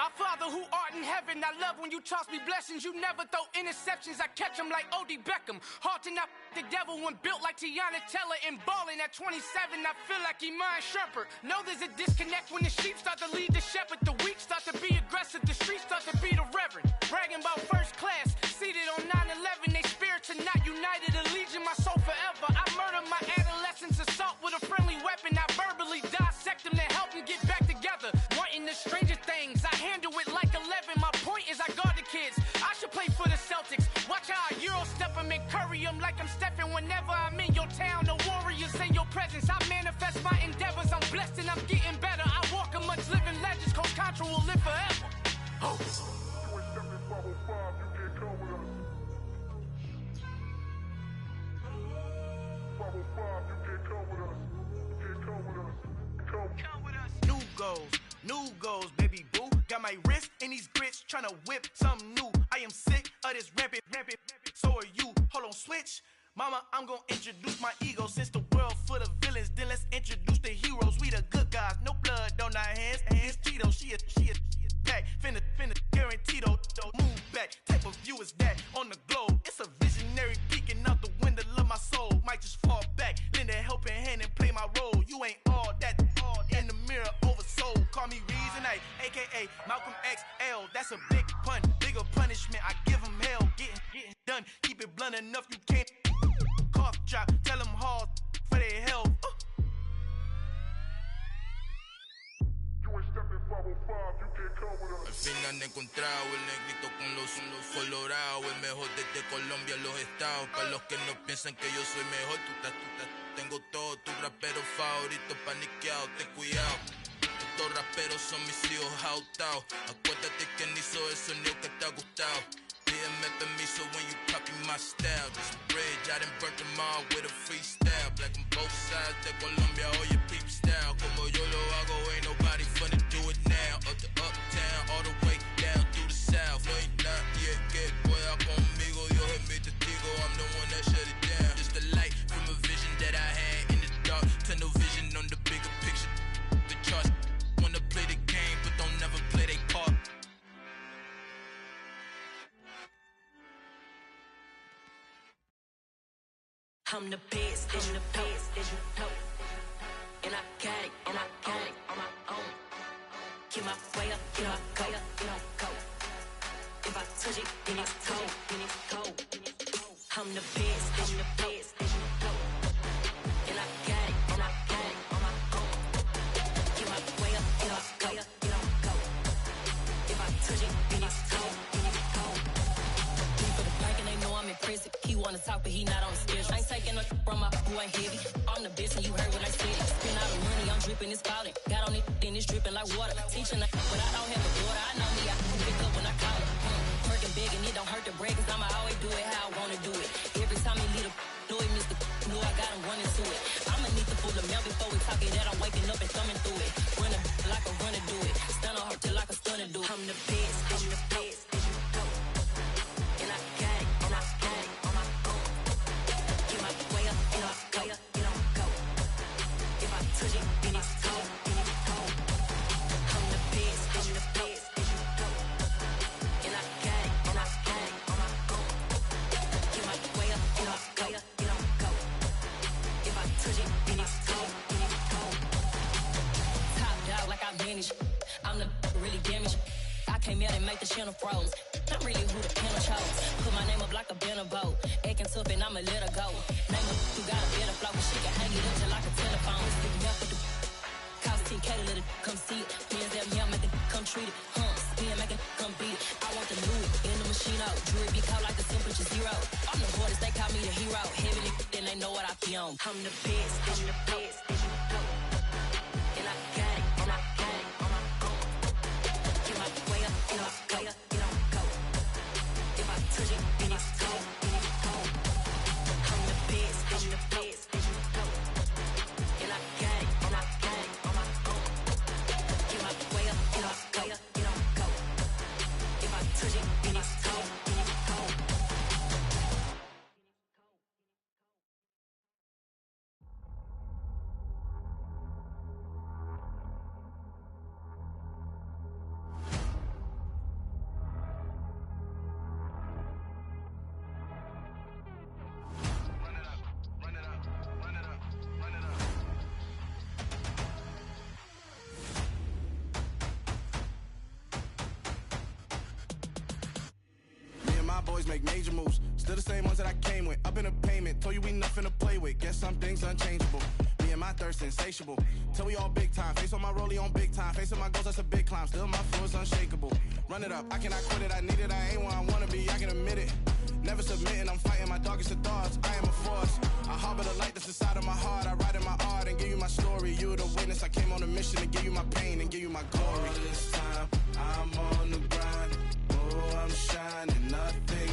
Our Father who art in heaven, I love when you toss me blessings. You never throw interceptions, I catch them like O.D. Beckham. Hard to not the devil when built like Tiana Teller. And balling at 27, I feel like Iman Shumpert. Know there's a disconnect when the sheep start to lead the shepherd. The weak start to be aggressive, the streets start to be the reverend. Bragging about first class, seated on 9/11. They spirits are not united, a legion, my soul forever. I murdered my adolescence, assault with a friendly weapon. I verbally died. come with us. 505, you can't come with us. You can't come with us. Come with us. New goals, baby boo. Got my wrist in these grits, tryna whip something new. I am sick of this rampant. So are you. Hold on, switch. Mama, I'm gonna introduce my ego. Since the world full of villains, then let's introduce the heroes. We the good guys, no blood on our hands. Hands Cheeto, she is back. Finna guaranteed though. Move back, type of view is that on the globe. It's a visionary peeking out the window of my soul. Might just fall back, lend a helping hand and play my role. You ain't all that in the mirror oversold. Call me Reason A, aka Malcolm XL. That's a big pun, bigger punishment. I give him hell, getting done. Keep it blunt enough, you can't cough drop. Tell them hard for their health. You ain't stepping 505, you can't come with us. Al fin han encontrado el negrito con los colorados. El mejor desde Colombia, los estados. Para los que no piensan que yo soy mejor, tengo todo, tu rapero favorito paniqueado, ten cuidado. Estos raperos son mis hijos autados. Acuérdate quién hizo el sonido que te ha gustado. Pídeme permiso when you copy my style. This bridge, I done burnt them all with a freestyle. Black on both sides de Colombia, oye peep style. Como yo lo hago, ain't nobody finna do it now. Up to uptown, all the way down through the south. No hay nadie que pueda conmigo, Dios es mi testigo. I'm the one that shut it down. Just the light from a vision that I had in the dark. Tunnel vision on the bigger picture. The charts wanna play the game, but don't never play their part. I'm the best, and the best, and you know. And I got it, and I got it on my own. Get my way up, get my go, go. If I touch it, then it's cold, I'm the best, and the best, and you know. And I got it, and I got it on my own. Get my way up, get my go. If I touch it, then it's cold, for the bank and they know I'm in prison. He wanna talk, but he not on the schedule. I ain't taking no from my who ain't heavy. I'm the best and you heard what I said. Spend all the money, I'm dripping, it's falling. Got on it, then it's dripping like water. Teaching but I don't have a daughter. I know me, I can pick up when I call it. Working big and it don't hurt to break, cause I'ma always do it how I wanna do it. Every time he lead a do it, Mr. Know I got him running to it. I'ma need to pull the mail before we talk it that I'm waking up and thumbing through it. Run like a runner do it. Stun on her till like a stunner do it. I'm the best, I'm the best. And I got it, and I got it on my own. Get my way up, and I go. If I touch it, then it's cold, I'm the best, I'm the best. And I got it, and I got it on my own. Get my way up, and I go. If I touch it, then it's cold, Top dog like I manage. I'm the really damaged. I came out and make the channel froze. I'm really who the panel chose. Put my name up like a banner boat. Acting tough and I'ma let her go. Name her who got a better flow. She can hang it up just like a telephone. Stick me up with the cost 10K to let it come see it. Hands at me, I make it come treat it. Spin, make it come beat it. I want the Louis in the machine out. Jewelry be caught like the temperature zero. I'm the hardest, they call me the hero. Heavy then they know what I be on. I'm the best, I'm the best. And I got it, and I got it on my own. Get my way up, and I go. If I touch it, then it's cold, I'm the best, I'm the best. And I got it, and I got it on my own. Get my way up, and I go. If I touch it, then it's cold, Make major moves, still the same ones that I came with. Up in a payment, told you we nothing to play with. Guess some things unchangeable. Me and my thirst insatiable. Till we all big time. Face on my rollie on big time. Facing my goals, that's a big climb. Still my flow is unshakable. Run it up, I cannot quit it. I need it, I ain't where I wanna be. I can admit it. Never submitting, I'm fighting my darkest of thoughts. I am a force. I harbor the light that's inside of my heart. I write in my art and give you my story. You the witness. I came on a mission to give you my pain and give you my glory. All this time, I'm on the grind. Oh, I'm shining, nothing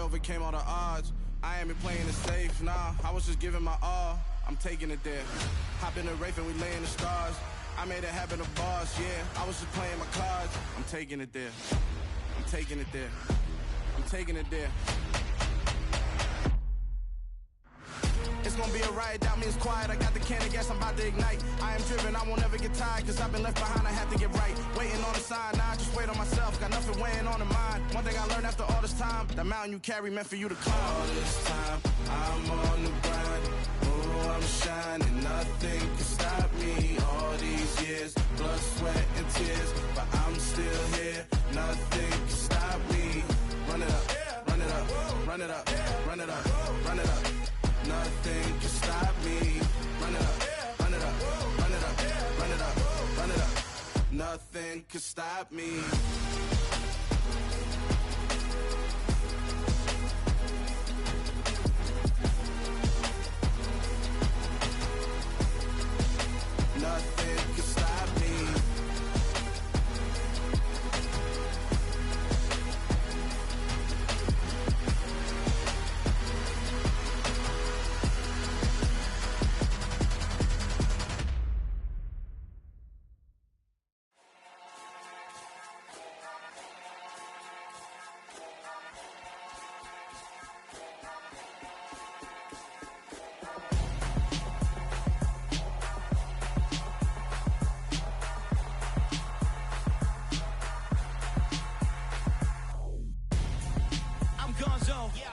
overcame all the odds. I ain't been playing it safe, nah. I was just giving my all. I'm taking it there. Hop in the Wraith and we lay in the stars. I made it happen, the boss, yeah. I was just playing my cards. I'm taking it there. I'm taking it there. I'm taking it there. It's gonna be a riot, doubt me it's quiet. I got the can of gas, I'm about to ignite. I am driven, I won't ever get tired, cause I've been left behind, I have to get right. Waiting on the sign, now I just wait on myself. Got nothing weighing on the mind. One thing I learned after all this time, the mountain you carry meant for you to climb. All this time, I'm on the grind. Oh, I'm shining, nothing can stop me. All these years, blood, sweat, and tears, but I'm still here. Nothing can stop me. Run it up, run it up, run it up, run it up, run it up. Nothing can stop me. Run it up, run it up, run it up, run it up, run it up. Nothing can stop me. Nothing can stop me.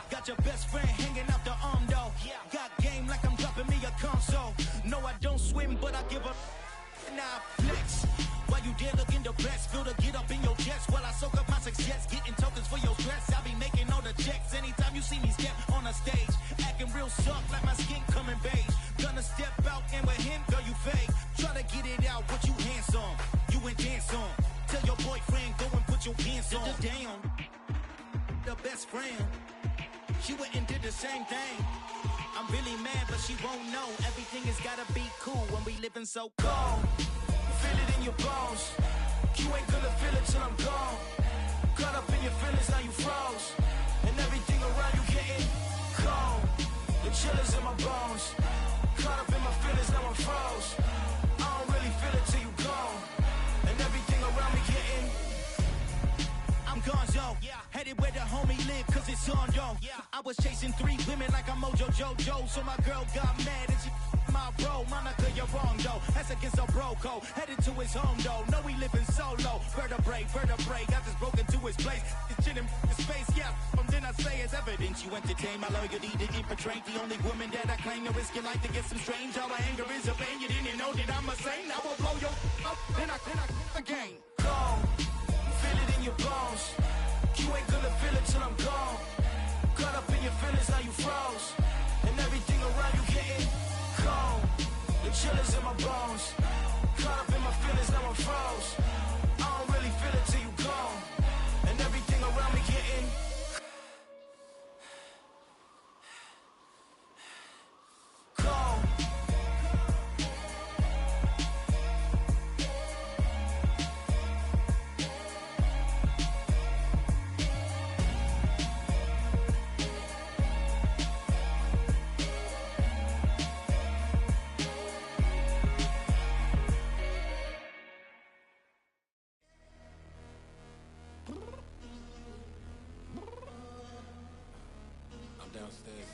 Got your best friend hanging out the arm though. Got game like I'm dropping me a console. No, I don't swim, but I give up. Nah, flex. While you there looking the best, feel the get up in your chest while I soak up my success. Getting tokens for your stress. I be making all the checks anytime you see me step on a stage. Acting real soft like my skin coming beige. Gonna step out and with him, girl, you fake. Try to get it out, what you handsome. You ain't dance on. Tell your boyfriend, go and put your pants on. Down. The best friend. She went and did the same thing. I'm really mad, but she won't know. Everything has gotta be cool when we living so cold. Feel it in your bones. You ain't gonna feel it till I'm gone. Caught up in your feelings, now you froze. And everything around you getting cold. The chillers in my bones. Caught up in my feelings, now I'm froze. I don't really feel it till you gone. And everything around me getting I'm gone, yo. Headed where the homie live, cause it's on, yo. I was chasing 3 women like I'm Mojo Jojo. So my girl got mad and she my bro. Monica, you're wrong, though. That's against a bro code. Headed to his home, though. No, we living solo. Vertebrae. I just broke into his place. It's shit in his space, yeah. Then I say it's evidence you entertain my loyalty to infiltrate. The only woman that I claim to risk your life to get some strange. All my anger is a pain. You didn't know that I'm a saint. I will blow your up. Then I again. Go. Feel it in your bones. You ain't gonna feel it till I'm gone. Caught up in your feelings, now you froze. And everything around you getting cold. The chillers in my bones. Caught up in my feelings, now I'm froze. I don't really feel it till you gone. And everything around me getting cold. Downstairs.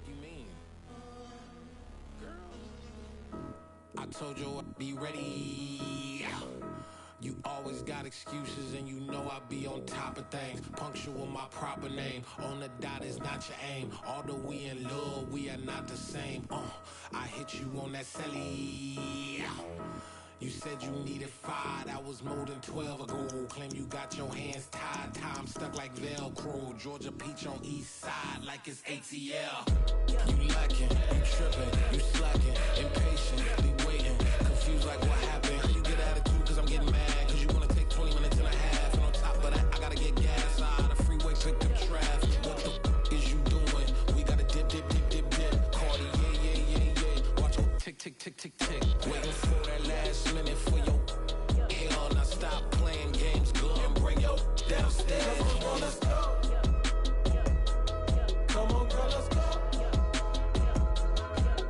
You mean? Girl. I told you I'd be ready. You always got excuses and you know I be on top of things. Punctual my proper name. On the dot is not your aim. Although we in love, we are not the same. I hit you on that celly. You said you needed 5, that was more than 12 ago. Claim you got your hands tied, time stuck like Velcro. Georgia peach on east side like it's ATL. You lacking, you tripping, you slacking, impatient, be waiting, confused like what happened. How you get attitude cause I'm getting mad, cause you wanna take 20 minutes and a half. And on top of that, I gotta get gas out of the freeway, pick up traffic. What the f is you doing? We gotta dip. Cardi, yeah. Watch your tick. Waiting for that last minute for your hell. Now stop playing games, go and bring your downstairs. let's go. Come on, girl, let's go.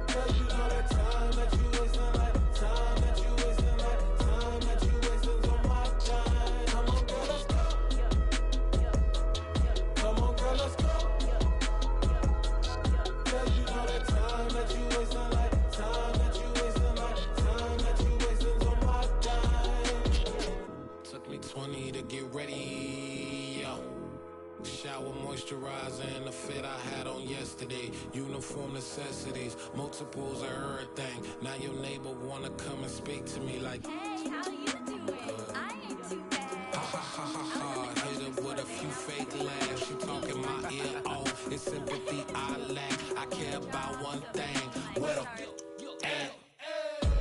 Cause you know that time that you wasting, like time that you wasting, like time that you wasting on my time. Come on, girl, let's go. Come on, girl, let's go. Cause you know that time that you wasting, like time that you wasting, like time that you wasting on my time. Took me 20 to get ready, yo. Shower, moisturizer, and the fit I had on yesterday. Uniform necessities, multiples of everything. Now your neighbor wanna come and speak to me like, hey, how you doing? I ain't too bad. Ha ha ha ha ha. Hit her with a few fake laughs. She talking my ear off. It's sympathy I lack. I care about one thing. Where the at?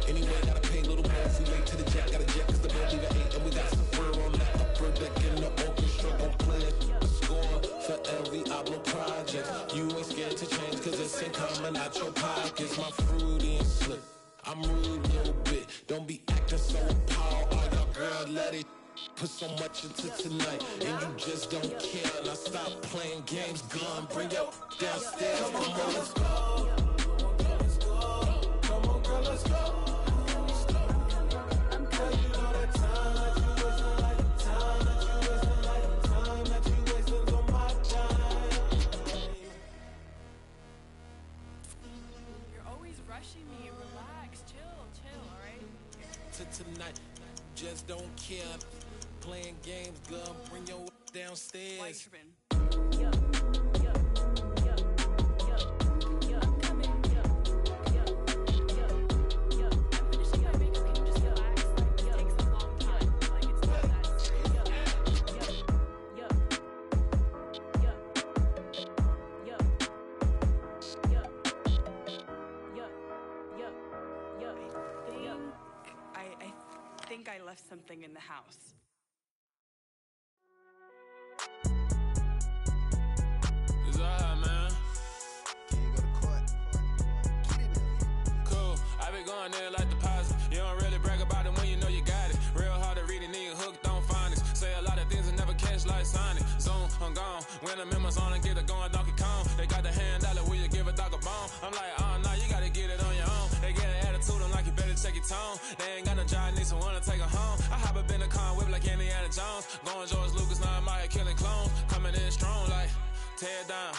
Anyway, gotta pay a little more if we late to the jet. Got a jet cause the boat leave at 8. And we got some fur on the upper deck in the orchestra. Gon' play a score for every album project. You ain't scared to change cause it's ain't coming out your pockets. My fruity and slip. I'm rude a little bit. Don't be acting so appalled. All y'all girl, let it put so much into tonight. And you just don't care. Now stop playing games. Gun, bring your downstairs. Come on, girl, let's go. Come on, girl, let's go. Rushing me. Relax, chill, all right? To tonight, just don't care. Playing games, gun, bring your downstairs. I think I left something in the house. It's alright, man. Cool, I be going there like deposit. You don't really brag about it when you know you got it. Real hard to read a nigga hooked, don't find it. Say a lot of things and never catch like Sonic. Zone, I'm gone. When I'm in my zone and get it going, Donkey Kong. They got the hand dollar, will you give a dog a bone? I'm like, oh, nah, you gotta get it on your own. They get an attitude, I'm like, you better check your tone. They ain't got no job, need someone to take her home. I hop up in the car, whip like Indiana Jones. Going George Lucas, now I'm out here killing clones. Coming in strong like, tear down.